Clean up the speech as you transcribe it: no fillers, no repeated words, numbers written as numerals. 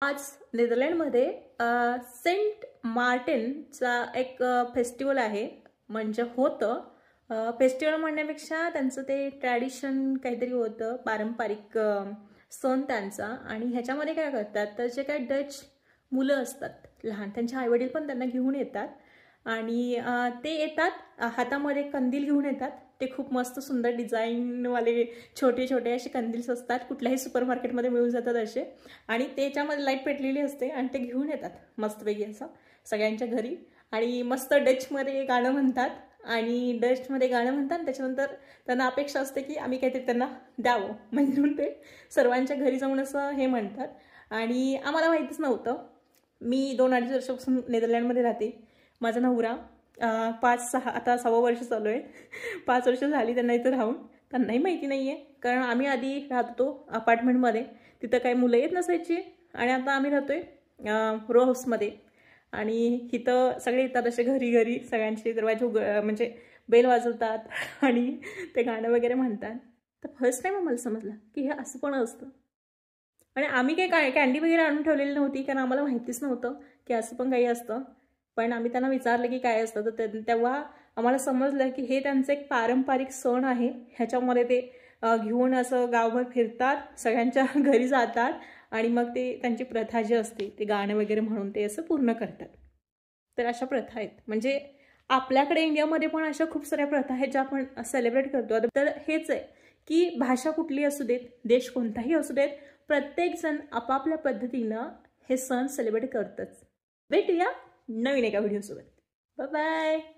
आज नेदरलँडमध्ये सेंट मार्टिनचा एक फेस्टिवल आहे, म्हणजे होतं फेस्टिवल म्हणण्यापेक्षा त्यांचं ते ट्रॅडिशन काहीतरी होतं, पारंपरिक सण त्यांचा। आणि ह्याच्यामध्ये काय करतात तर जे काही डच मुलं असतात लहान, त्यांचे आईवडील पण त्यांना घेऊन येतात आणि ते येतात हातामध्ये कंदील घेऊन येतात। ते खूप मस्त सुंदर डिझाईनवाले छोटे छोटे असे कंदील्स असतात, कुठल्याही सुपरमार्केटमध्ये मिळून जातात असे, आणि त्याच्यामध्ये लाईट पेटलेली असते आणि ते घेऊन येतात मस्तपैकी असं सगळ्यांच्या घरी। आणि मस्त डचमध्ये गाणं म्हणतात आणि डचमध्ये गाणं म्हणतात, त्याच्यानंतर त्यांना अपेक्षा असते की आम्ही काहीतरी त्यांना द्यावं, म्हणून ते सर्वांच्या घरी जाऊन असं हे म्हणतात। आणि आम्हाला माहितीच नव्हतं, मी 2-2.5 वर्षापासून नेदरलँडमध्ये राहते। माझा नवरा 5-6 आता 6वं वर्ष चालू आहे, 5 वर्ष झाली त्यांना इथं राहून। त्यांनाही माहिती नाही आहे, कारण आम्ही आधी राहत होतो अपार्टमेंटमध्ये, तिथं काही मुलं येत नसायची, आणि आता आम्ही राहतोय रो हाऊसमध्ये। आणि इथं सगळे येतात असे घरी घरी, सगळ्यांचे दरवाजे म्हणजे बेल वाजवतात आणि ते गाणं वगैरे म्हणतात। तर फर्स्ट टाइम आम्हाला समजलं की हे असं पण असतं। आणि आम्ही काही कॅन्डी वगैरे आणून ठेवलेली नव्हती, कारण आम्हाला माहितीच नव्हतं की असं पण काही असतं। पण आम्ही त्यांना विचारलं की काय असतं, तर तेव्हा आम्हाला समजलं की हे त्यांचं एक पारंपरिक सण आहे। ह्याच्यामध्ये ते घेऊन असं गावभर फिरतात, सगळ्यांच्या घरी जातात आणि मग ते त्यांची प्रथा जी असते ते गाणं वगैरे म्हणून ते असं पूर्ण करतात। तर अशा प्रथा आहेत, म्हणजे आपल्याकडे इंडियामध्ये पण अशा खूप साऱ्या प्रथा आहेत ज्या आपण सेलिब्रेट करतो। तर हेच आहे की भाषा कुठली असू देत, देश कोणताही असू देत, प्रत्येकजण आपापल्या पद्धतीनं हे सण सेलिब्रेट करतच। भेटूया नवीन एका व्हिडिओसोबत। Bye bye.